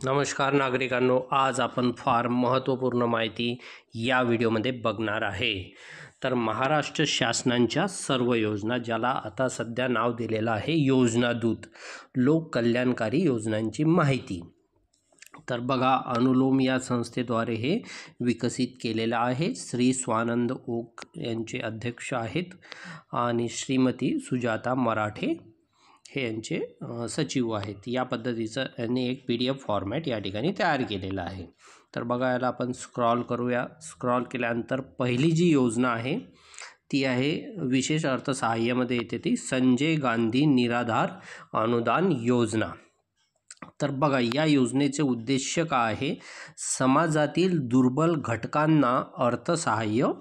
नमस्कार नागरिकांनो, आज आपण फार महत्त्वपूर्ण माहिती या व्हिडिओमध्ये बघणार आहे। तर महाराष्ट्र शासनाच्या सर्व योजना, ज्याला आता सध्या नाव दिलेलं आहे योजना दूत, लोक कल्याणकारी योजनांची माहिती। तर बघा, अनुलोम या संस्थेद्वारे हे विकसित केलेलं आहे। श्री स्वानंद ओक यांचे अध्यक्ष आहेत आणि श्रीमती सुजाता मराठे हे यांचे सचिव आहेत। या पद्धतीचं यांनी एक PDF फॉर्मॅट या ठिकाणी तयार केलेला आहे। तर बघा, याला आपण स्क्रॉल करूया। स्क्रॉल केल्यानंतर पहिली जी योजना आहे ती आहे विशेष अर्थसहाय्यामध्ये येते, ती संजय गांधी निराधार अनुदान योजना। तर बघा, या योजनेचे उद्देश काय आहे? समाजातील दुर्बल घटकांना अर्थसहाय्य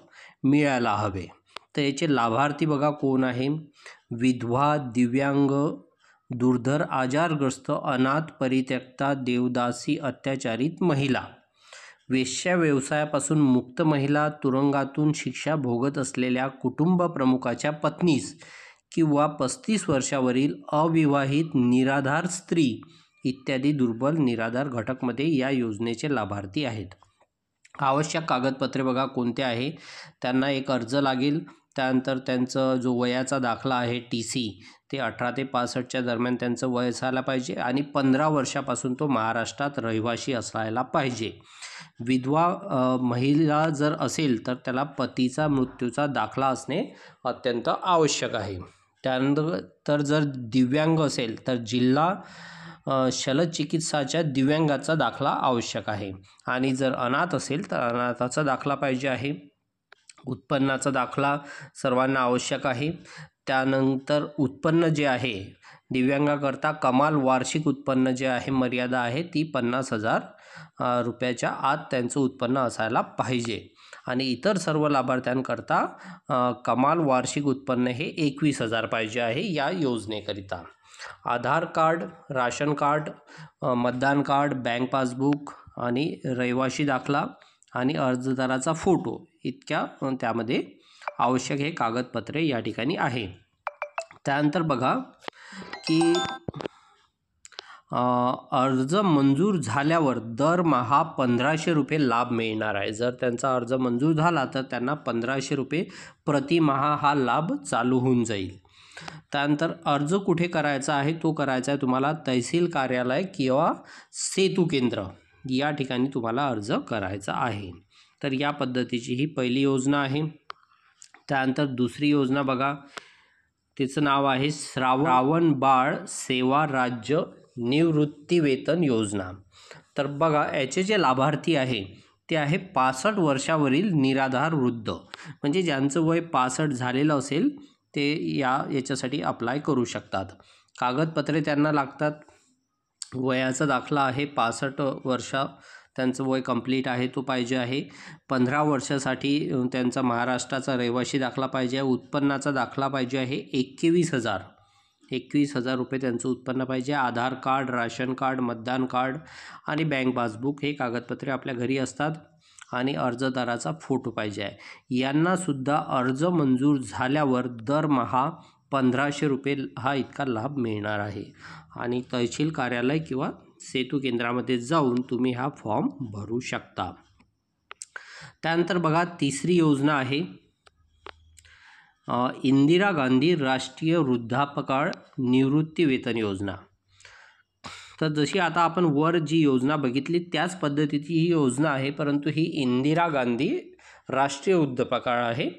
मिळायला हवे। तर याचे लाभार्थी बघा कोण आहे? विधवा, दिव्यांग, दुर्धर, आजारग्रस्त, अनाथ, परित्यक्ता, देवदासी, अत्याचारित महिला, वेश्या व्यवसायापासून मुक्त महिला, तुरुंगातून शिक्षा भोगत असलेल्या कुटुंब प्रमुखाच्या पत्नीस किंवा 35 वर्षावरील अविवाहित निराधार स्त्री इत्यादी दुर्बल निराधार घटकमध्ये या योजनेचे लाभार्थी आहेत। आवश्यक कागदपत्रे बघा कोणते आहे? त्यांना एक अर्ज लागेल, त्यानंतर त्यांचा जो वयाचा दाखला आहे TC, ते 18 ते 65च्या दरम्यान त्यांचं वय असायला पाहिजे आणि 15 वर्षापासून तो महाराष्ट्रात रहिवासी असायला पाहिजे। विधवा महिला जर असेल तर त्याला पतीचा मृत्यूचा दाखला असणे अत्यंत आवश्यक आहे। त्यानंतर जर दिव्यांग असेल तर जिल्हा शल्यचिकित्साच्या दिव्यांगाचा दाखला आवश्यक आहे आणि जर अनाथ असेल तर अनाथाचा दाखला पाहिजे आहे। उत्पन्नाचा दाखला सर्वांना आवश्यक आहे। त्यानंतर उत्पन्न जे आहे दिव्यांगाकरता कमाल वार्षिक उत्पन्न जे आहे मर्यादा आहे ती 50,000 रुपयाच्या आत त्यांचं उत्पन्न असायला पाहिजे आणि इतर सर्व लाभार्थ्यांकरता कमाल वार्षिक उत्पन्न हे 21,000 पाहिजे आहे या योजनेकरिता। आधार कार्ड, राशन कार्ड, मतदान कार्ड, बँक पासबुक आणि रहिवासी दाखला आणि अर्जदाराचा फोटो इतक्या त्यामध्ये आवश्यक हे कागदपत्रे या ठिकाणी आहे। त्यानंतर बघा की अर्ज मंजूर झाल्यावर दरमहा 1,500 रुपये लाभ मिळणार आहे। जर त्यांचा अर्ज मंजूर झाला तर त्यांना 1,500 रुपये प्रतिमाह हा लाभ चालू होऊन जाईल। त्यानंतर अर्ज कुठे करायचा आहे? तो करायचा आहे तुम्हाला तहसील कार्यालय किंवा सेतू केंद्र या ठिकाणी तुम्हाला अर्ज करायचा आहे। तर या पद्धतीची ही पहिली योजना आहे। त्यानंतर दुसरी योजना बघा, तिचं नाव आहे श्रावण बाळ सेवा राज्य निवृत्ती वेतन योजना। तर बघा, याचे जे लाभार्थी आहे ते आहे 65 वर्षावरील निराधार वृद्ध, म्हणजे ज्यांचं वय 65 झालेलं असेल ते याच्यासाठी अप्लाय करू शकतात। कागदपत्रे त्यांना लागतात, वयाचा दाखला आहे 65 वर्ष त्यांचं वय कंप्लीट आहे तो पाहिजे आहे। 15 वर्षासाठी त्यांचा महाराष्ट्राचा रहिवासी दाखला पाहिजे आहे। उत्पन्नाचा दाखला पाहिजे आहे 21,000 रुपये त्यांचं उत्पन्न पाहिजे। आधार कार्ड, राशन कार्ड, मतदान कार्ड आणि बँक पासबुक हे कागदपत्रे आपल्या घरी असतात आणि अर्जदाराचा फोटो पाहिजे आहे। यांनासुद्धा अर्ज मंजूर झाल्यावर दरमहा 1,500 रुपये हा इतका लाभ मिळणार आहे आणि तहसील कार्यालय किंवा सेतू केंद्रामध्ये जाऊन तुम्ही हा फॉर्म भरू शकता। त्यानंतर बघा, तिसरी योजना आहे इंदिरा गांधी राष्ट्रीय वृद्धापकाळ निवृत्ती वेतन योजना। तर जशी आता आपण वर जी योजना बघितली त्याच पद्धतीची ही योजना आहे, परंतु ही इंदिरा गांधी राष्ट्रीय वृद्धापकाळ आहे।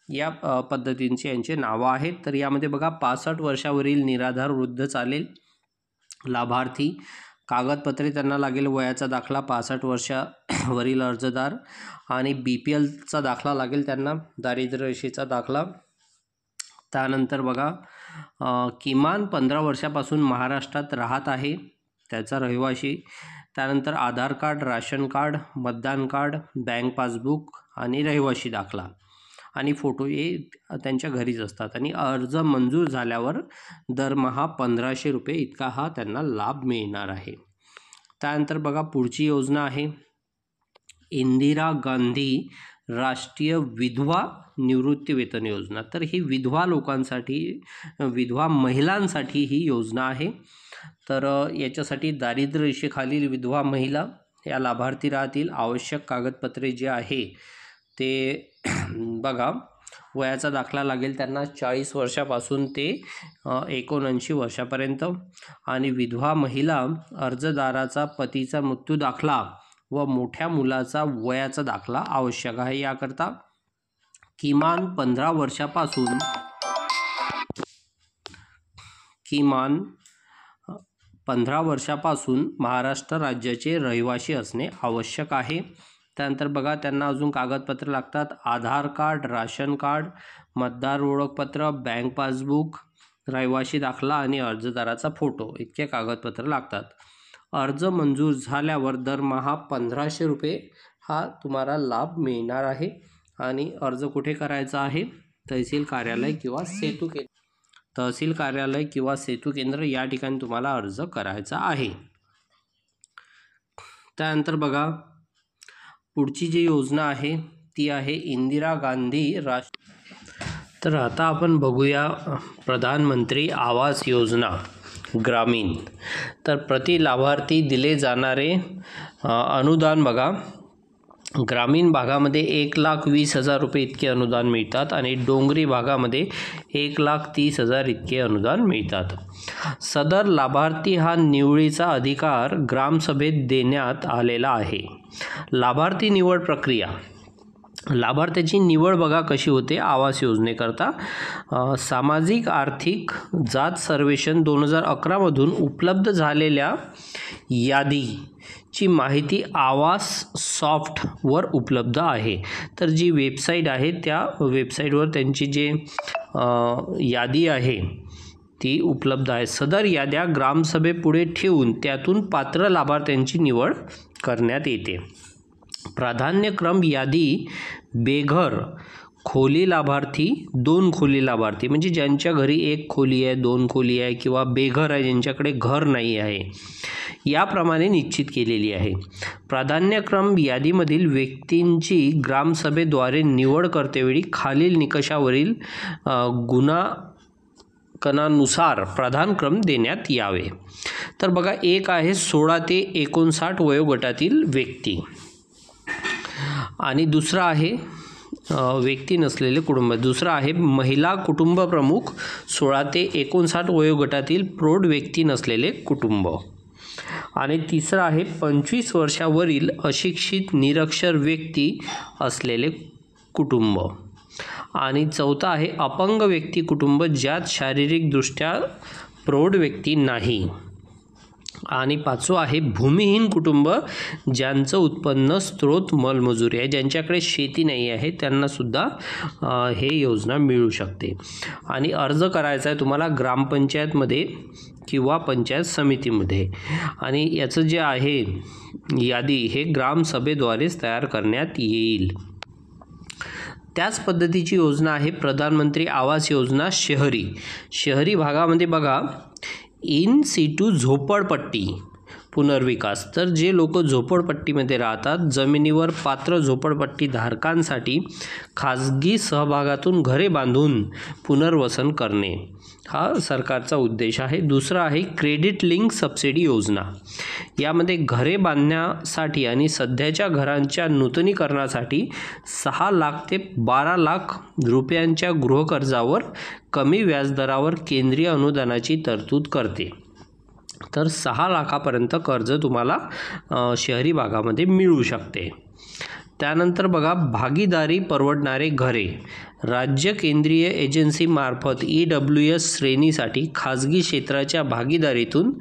या पद्धतींची यांचे नावं आहेत। तर यामध्ये बघा 65 वर्षावरील निराधार वृद्ध चालेल लाभार्थी। कागदपत्रे त्यांना लागेल वयाचा दाखला 65 वर्षावरील अर्जदार आणि BPLचा दाखला लागेल त्यांना, दारिद्र्य रेषेचा दाखला। त्यानंतर बघा, किमान 15 वर्षापासून महाराष्ट्रात राहत आहे त्याचा रहिवासी। त्यानंतर आधार कार्ड, राशन कार्ड, मतदान कार्ड, बँक पासबुक आणि रहिवासी दाखला आणि फोटो हे त्यांच्या घरीच असतात आणि अर्ज मंजूर झाल्यावर दरमहा 1,500 रुपये इतका हा त्यांना लाभ मिळणार आहे। त्यानंतर बघा, पुढची योजना आहे इंदिरा गांधी राष्ट्रीय विधवा निवृत्तीवेतन योजना। तर ही विधवा लोकांसाठी, विधवा महिलांसाठी ही योजना आहे। तर याच्यासाठी दारिद्र्य रेषेखालील विधवा महिला या लाभार्थी राहतील। आवश्यक कागदपत्रे जे आहे ते बघा, वयाचा दाखला लागेल त्यांना 40 वर्षापासून ते 79 वर्षापर्यंत, आणि विधवा महिला अर्जदाराचा पतीचा मृत्यू दाखला व मोठ्या मुलाचा वयाचा दाखला आवश्यक आहे। याकरता किमान 15 वर्षापासून महाराष्ट्र राज्याचे रहिवासी असणे आवश्यक आहे। त्यानंतर बघा, त्यांना अजून कागदपत्र लागतात। आधार कार्ड, राशन कार्ड, मतदार ओळखपत्र, बँक पासबुक, रहिवासी दाखला आणि अर्जदाराचा फोटो इतके कागदपत्र लागतात। अर्ज मंजूर झाल्यावर दरमहा 1500 रुपये हा तुम्हाला लाभ मिळणार आहे। आणि अर्ज कुठे करायचा आहे? तहसील कार्यालय किंवा सेतू केंद्र या ठिकाणी तुम्हाला अर्ज करायचा आहे। त्यानंतर बघा, पुढची जी योजना आहे ती आहे इंदिरा गांधी तर आता आपण बघूया प्रधानमंत्री आवास योजना ग्रामीण। तर प्रति लाभार्थी दिले जाणारे अनुदान बघा, ग्रामीण भागामध्ये 1,20,000 रुपये इतके अनुदान मिळतात आणि डोंगरी भागामध्ये 1,30,000 इतके अनुदान मिळतात। सदर लाभार्थी हा निवडीचा अधिकार ग्रामसभेत देण्यात आलेला आहे। लाभार्थी निवड प्रक्रिया, लाभार्थ्याची निवड बघा कशी होते आवास योजनेकरता। सामाजिक आर्थिक जात सर्वेक्षण 2011 मधून उपलब्ध झालेल्या यादीची माहिती आवास सॉफ्टवर उपलब्ध आहे। तर जी वेबसाईट आहे त्या वेबसाईटवर त्यांची जे यादी आहे ती उपलब्ध आहे। सदर याद्या ग्रामसभेपुढे ठेवून त्यातून पात्र लाभार्थ्यांची निवड करण्यात येते। प्राधान्यक्रम यादी बेघर, खोली लाभार्थी, 2 खोली लाभार्थी म्हणजे ज्यांच्या घरी 1 खोली आहे, 2 खोली आहे किंवा बेघर आहे, ज्यांच्याकडे घर नाही आहे, याप्रमाणे निश्चित केलेली आहे। प्राधान्यक्रम यादीमधील व्यक्तींची ग्रामसभेद्वारे निवड करतेवेळी खालील निकषावरील गुणांकनानुसार प्राधान्यक्रम देण्यात यावे। तर बघा, एक आहे 16 ते 59 वयोगटातील व्यक्ती, आणि दुसरा आहे व्यक्ती नसलेले कुटुंब। दुसरा आहे महिला कुटुंब प्रमुख, 16 ते 59 वयोगटातील प्रौढ व्यक्ती नसलेले कुटुंब, आणि तिसरा आहे 25 वर्षावरील अशिक्षित निरक्षर व्यक्ती असलेले कुटुंब, आणि चौथा आहे अपंग व्यक्ती कुटुंब ज्यात शारीरिकदृष्ट्या प्रौढ व्यक्ती नाही, आणि पाचवा आहे भूमिहीन कुटुंब ज्यांचं उत्पन्न स्त्रोत मोलमजुरी आहे, ज्यांच्याकडे शेती नाही आहे त्यांना सुद्धा हे योजना मिळू शकते। आणि अर्ज करायचा आहे तुम्हाला ग्रामपंचायतमध्ये किंवा पंचायत समितीमध्ये, आणि याचं जे आहे यादी हे ग्रामसभेद्वारेच तयार करण्यात येईल। त्याच पद्धतीची योजना आहे प्रधानमंत्री आवास योजना शहरी भागामध्ये बघा, इन सिटू झोपडपट्टी पुनर्विकास। तर जे लोक झोपडपट्टीमध्ये राहतात, जमिनीवर पात्र झोपडपट्टी धारकांसाठी खाजगी सहभागातून घरे बांधून पुनर्वसन करणे हा सरकारचा उद्देश आहे। दुसरा आहे क्रेडिट लिंक सबसिडी योजना। यामध्ये घरे बांधण्यासाठी आणि सध्याच्या घरांच्या नूतनीकरणासाठी 6 लाख ते 12 लाख रुपयांच्या गृहकर्जावर कमी व्याजदरावर केंद्रीय अनुदानाची तरतूद करते। तर 6 लाखापर्यंत कर्ज तुम्हाला शहरी भागामध्ये मिळू शकते। त्यानंतर बघा, भागीदारी परवडणारे घरे। राज्य केंद्रीय एजन्सीमार्फत EWS श्रेणीसाठी खाजगी क्षेत्राच्या भागीदारीतून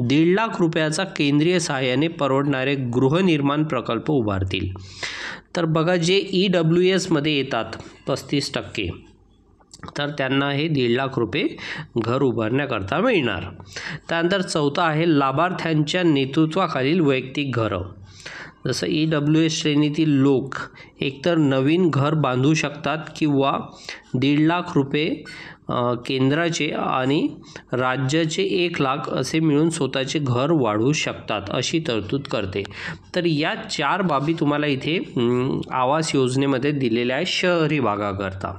1.5 लाख रुपयाचा केंद्रीय सहाय्याने परवडणारे गृहनिर्माण प्रकल्प उभारतील। तर बघा, जे EWS मध्ये येतात 35%, तर त्यांना हे 1.5 लाख रुपये घर उभारण्याकरता मिळणार। त्यानंतर चौथा आहे लाभार्थ्यांच्या नेतृत्वाखालील वैयक्तिक घरं। जसं EWS श्रेणीतील लोक एकतर नवीन घर बांधू शकतात किंवा 1.5 लाख रुपये केंद्राचे आणि राज्याचे 1 लाख असे मिळून स्वतःचे घर वाढवू शकतात अशी तरतूद करते. तर या 4 बाबी तुम्हाला इथे आवास योजनेमध्ये दिलेल्या आहे शहरी भागाकरता.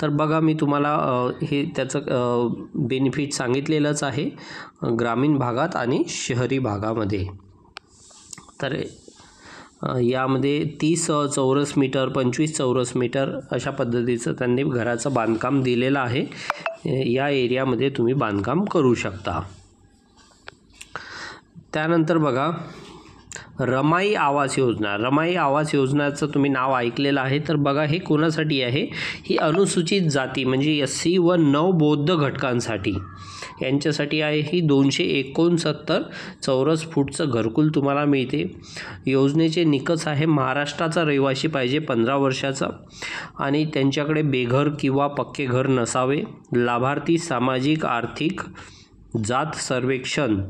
तर बघा मी तुम्हाला हे त्याचं बेनिफिट सांगितलेलंच आहे ग्रामीण भागात आणि शहरी भागामध्ये. तर यामध्ये 30 चौरस मीटर 25 चौरस मीटर अशा पद्धतीचं त्यांनी घराचं बांधकाम दिलेलं आहे. या एरियामध्ये तुम्ही बांधकाम करू शकता. त्यानंतर बघा रमाई आवास योजना. रमाई आवास योजनाचं तुम्ही नाव ऐकलेलं आहे. तर बघा हे कोणासाठी आहे, ही अनुसूचित जाती म्हणजे SC व नवबौद्ध घटकांसाठी यांच्यासाठी आहे. ही 269 चौरस फूटचं घरकुल तुम्हाला मिळते. योजनेचे निकष आहे महाराष्ट्राचा रहिवासी पाहिजे 15 वर्षाचा आणि त्यांच्याकडे बेघर किंवा पक्के घर नसावे. लाभार्थी सामाजिक आर्थिक जात सर्वेक्षण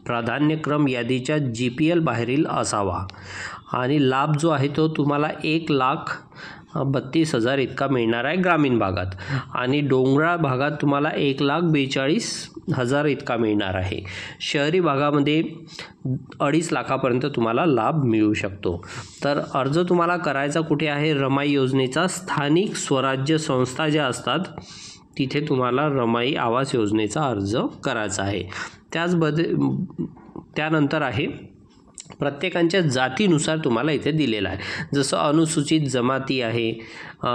प्राधान्यक्रम यादीच्या GPL बाहेरील असावा आणि लाभ जो आहे तो तुम्हाला 1,32,000 इतका मिळणार आहे ग्रामीण भागात आणि डोंगराळ भागात तुम्हाला 1,42,000 इतका मिळणार आहे. शहरी भागामध्ये 2.5 लाखापर्यंत तुम्हाला लाभ मिळू शकतो. तर अर्ज तुम्हाला करायचा कुठे आहे, रमाई योजनेचा स्थानिक स्वराज्य संस्था ज्या असतात तिथे तुम्हाला रमाई आवास योजनेचा अर्ज करायचा आहे. त्यानंतर आहे प्रत्येकांच्या जातीनुसार तुम्हाला इथे दिलेला आहे. जसं अनुसूचित जमाती आहे,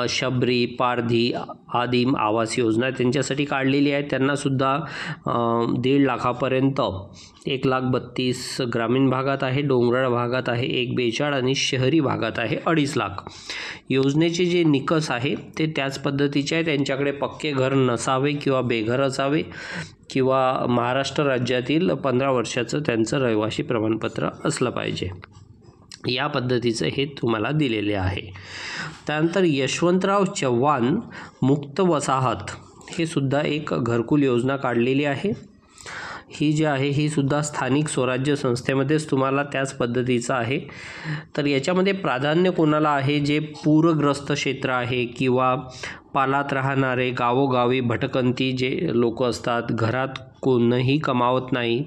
शबरी, पारधी, आदिम आवास योजना त्यांच्यासाठी काढलेली आहे. त्यांनासुद्धा 1.5 लाखापर्यंत 1,32,000 ग्रामीण भागात आहे, डोंगराळ भागात आहे 1,42,000 आणि शहरी भागात आहे 2.5 लाख. योजनेचे जे निकष आहे ते त्याच पद्धतीचे आहे. त्यांच्याकडे पक्के घर नसावे किंवा बेघर असावे किंवा महाराष्ट्र राज्यातील 15 वर्षाचं त्यांचं रहिवासी प्रमाणपत्र असलं पाहिजे. या पद्धतीचं हे तुम्हाला दिलेले आहे. त्यानंतर यशवंतराव चव्हाण मुक्त वसाहत हे सुद्धा एक घरकुल योजना काढलेली आहे. ही जी आहे ही सुद्धा स्थानिक स्वराज्य संस्थेमध्येच तुम्हाला त्याच पद्धतीचं आहे. तर याच्यामध्ये प्राधान्य कोणाला आहे, जे पूरग्रस्त क्षेत्र आहे किंवा पालात राहणारे गावोगावी भटकंती जे लोक असतात, घरात कोणीही कमावत नाही,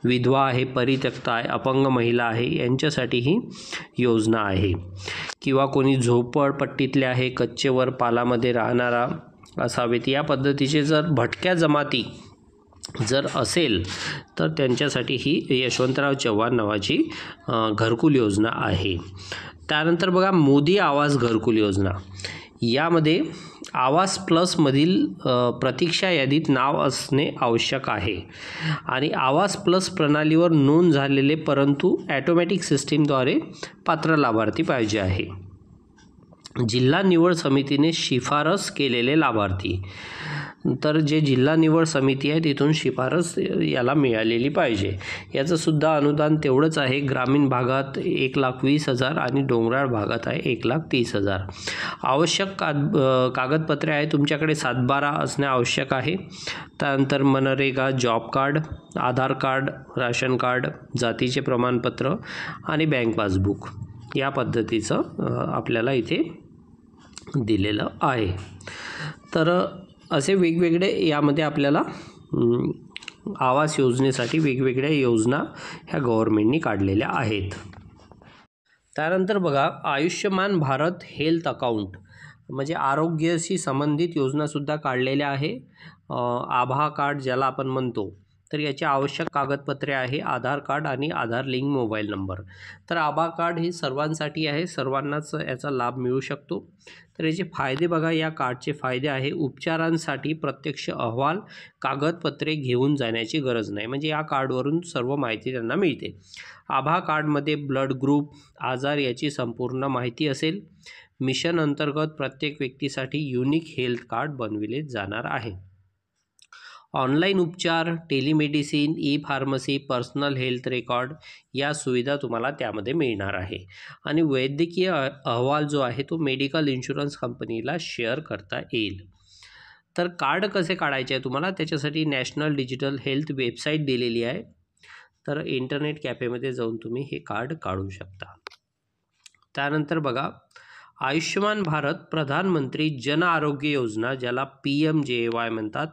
विधवा आहे, परित्यक्त आहे, अपंग महिला आहे यांच्यासाठी ही योजना आहे. किंवा कोणी झोपडपट्टीतले आहे, कच्चेवर पालामध्ये राहणारा असावेत. या पद्धतीचे जर भटक्या जमाती जर असेल तर त्यांच्यासाठी ही यशवंतराव चव्हाण नावाची घरकुल योजना आहे. त्यानंतर बघा मोदी आवास घरकुल योजना. यामध्ये आवास प्लसमधील प्रतीक्षा यादीत नाव असणे आवश्यक आहे आणि आवास प्लस प्रणालीवर नोंद झालेले परंतु ॲटोमॅटिक सिस्टीमद्वारे पात्र लाभार्थी पाहिजे आहे. जिल्हा निवड समितीने शिफारस केलेले लाभार्थी. तर जे जिल्हा निवड समिती आहे तिथून शिफारस याला मिळालेली पाहिजे. याचंसुद्धा अनुदान तेवढंच आहे. ग्रामीण भागात 1,20,000 आणि डोंगराळ भागात आहे 1,30,000. आवश्यक कागदपत्रे आहे तुमच्याकडे 7/12 असणे आवश्यक आहे. त्यानंतर मनरेगा, जॉब कार्ड, आधार कार्ड, राशन कार्ड, जातीचे प्रमाणपत्र आणि बँक पासबुक या पद्धतीचं आपल्याला इथे दिलेलं आहे. तर असे वेगवेगळे यामध्ये आपल्याला आवास योजनेसाठी वेगवेगळ्या योजना ह्या गव्हर्नमेंटनी काढलेल्या आहेत. त्यानंतर बघा आयुष्यमान भारत हेल्थ अकाउंट म्हणजे आरोग्याशी संबंधित योजनासुद्धा काढलेल्या आहे. आभा कार्ड ज्याला आपण म्हणतो. तर याची आवश्यक कागदपत्रे आहे आधार कार्ड आणि आधार लिंक मोबाईल नंबर. तर आभा कार्ड हे सर्वांसाठी आहे, सर्वांनाच याचा लाभ मिळू शकतो. तर याचे फायदे बघा, या कार्डचे फायदे आहे उपचारांसाठी प्रत्यक्ष अहवाल कागदपत्रे घेऊन जाण्याची गरज नाही, म्हणजे या कार्डवरून सर्व माहिती त्यांना मिळते. आभा कार्डमध्ये ब्लड ग्रुप, आजार याची संपूर्ण माहिती असेल. मिशन अंतर्गत प्रत्येक व्यक्तीसाठी युनिक हेल्थ कार्ड बनविले जाणार आहे. ऑनलाईन उपचार, telemedicine, E-pharmacy, personal health record या सुविधा तुम्हाला त्यामध्ये मिळणार आहे. आणि वैद्यकीय अहवाल जो आहे तो मेडिकल इन्शुरन्स कंपनीला शेअर करता येईल. तर कार्ड कसे काढायचे आहे तुम्हाला, त्याच्यासाठी नॅशनल डिजिटल हेल्थ वेबसाईट दिलेली आहे. तर इंटरनेट कॅफेमध्ये जाऊन तुम्ही हे कार्ड काढू शकता. त्यानंतर बघा आयुष्यमान भारत प्रधानमंत्री जन आरोग्य योजना, ज्याला PMJAY म्हणतात,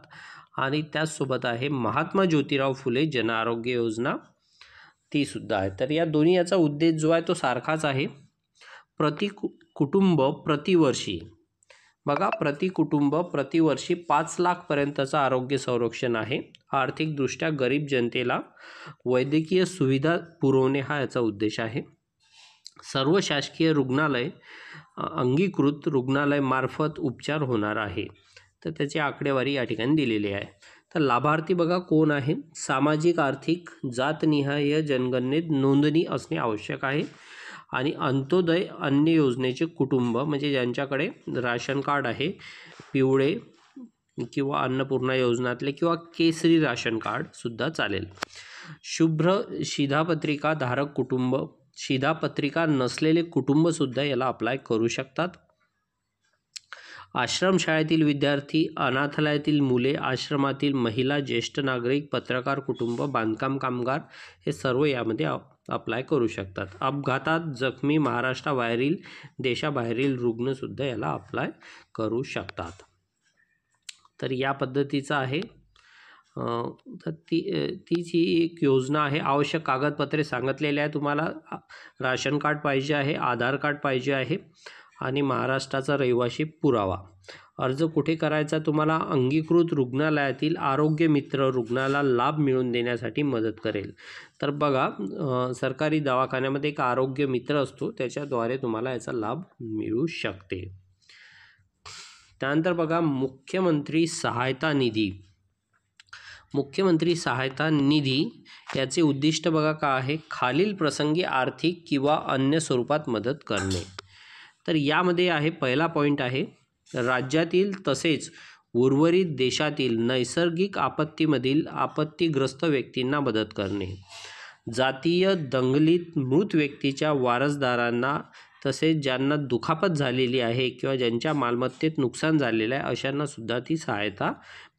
आणि त्याचसोबत आहे महात्मा ज्योतिराव फुले जन आरोग्य योजना, ती सुद्धा आहे. तर या दोन्ही याचा उद्देश जो आहे तो सारखाच आहे. कुटुंब प्रतिवर्षी बघा, प्रति कुटुंब प्रतिवर्षी 5 लाखपर्यंतचं आरोग्य संरक्षण आहे. आर्थिकदृष्ट्या गरीब जनतेला वैद्यकीय सुविधा पुरवणे हा याचा उद्देश आहे. सर्व शासकीय रुग्णालय अंगीकृत रुग्णालय मार्फत उपचार होणार आहे. तर त्याची आकडेवारी या ठिकाणी दिलेली आहे. तर लाभार्थी बघा कोण आहे. सामाजिक आर्थिक जातनिहाय जनगणनेत नोंदणी असणे आवश्यक आहे. आणि अंत्योदय अन्न योजनेचे कुटुंब म्हणजे ज्यांच्याकडे राशन कार्ड आहे, पिवळे किंवा अन्नपूर्णा योजनातले किंवा केसरी राशन कार्ड सुद्धा चालेल. शुभ्र शिधापत्रिका धारक कुटुंब, शिधापत्रिका नसलेले कुटुंबसुद्धा याला अप्लाय करू शकतात. आश्रमशाळेतील विद्यार्थी, अनाथालयातील मुले, आश्रमातील महिला, ज्येष्ठ नागरिक, पत्रकार कुटुंब, बांधकाम कामगार हे सर्व यामध्ये अप्लाय करू शकतात. अपघातात जखमी महाराष्ट्राबाहेरील देशाबाहेरील रुग्णसुद्धा याला अप्लाय करू शकतात. तर या पद्धतीचं आहे. तर तीच ही एक योजना आहे. आवश्यक कागदपत्रे सांगितलेले आहे तुम्हाला. राशन कार्ड पाहिजे आहे, आधार कार्ड पाहिजे आहे आणि महाराष्ट्राचा रहिवासी पुरावा. अर्ज कुठे करायचा तुम्हाला? अंगीकृत रुग्णालयातील आरोग्य मित्र रुग्णाला लाभ मिळवून देण्यासाठी मदत करेल. तर बघा, सरकारी दवाखान्यामध्ये एक आरोग्य मित्र असतो, त्याच्याद्वारे तुम्हाला याचा लाभ मिळू शकते. त्यानंतर बघा, मुख्यमंत्री सहायता निधी. मुख्यमंत्री सहायता निधी याचे उद्दिष्ट बघा काय आहे. खालील प्रसंगी आर्थिक किंवा अन्य स्वरूपात मदत करणे. तर यामध्ये आहे, पहिला पॉईंट आहे, राज्यातील तसेच उर्वरित देशातील नैसर्गिक आपत्तीमधील आपत्तीग्रस्त व्यक्तींना मदत करणे. जातीय दंगलीत मृत व्यक्तीच्या वारसदारांना तसेच ज्यांना दुखापत झालेली आहे किंवा ज्यांच्या मालमत्तेत नुकसान झालेलं आहे अशांना सुद्धा ती सहायता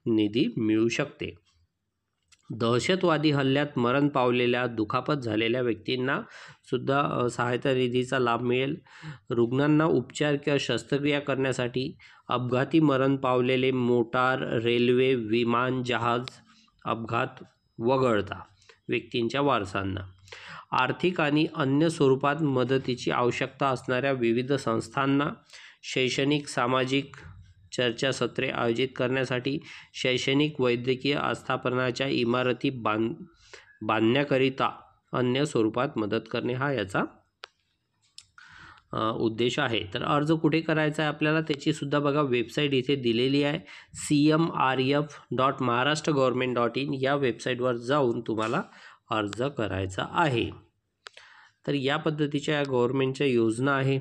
निधी मिळू शकते. दहशतवादी हल्ल्यात मरण पावलेल्या, दुखापत झालेल्या व्यक्तींना सुद्धा सहायता निधीचा लाभ मिळेल. रुग्णांना उपचार किंवा शस्त्रक्रिया करण्यासाठी, अपघाती मरण पावलेले मोटार, रेल्वे, विमान, जहाज अपघात वगळता व्यक्तींच्या वारसांना, आर्थिक आणि अन्य स्वरूपात मदतीची आवश्यकता असणाऱ्या विविध संस्थांना, शैक्षणिक सामाजिक चर्चासत्रे आयोजित करण्यासाठी, शैक्षणिक वैद्यकीय आस्थापनाच्या इमारती बांधण्याकरिता अन्य स्वरूपात मदत करणे हा याचा उद्देश आहे. तर अर्ज कुठे करायचा आहे आपल्याला त्याची सुद्धा बघा वेबसाईट इथे दिलेली आहे. cmrf.maharashtragovernment.in या वेबसाईटवर जाऊन तुम्हाला अर्ज करायचा आहे. तर या पद्धतीच्या या गव्हर्नमेंटच्या योजना आहे.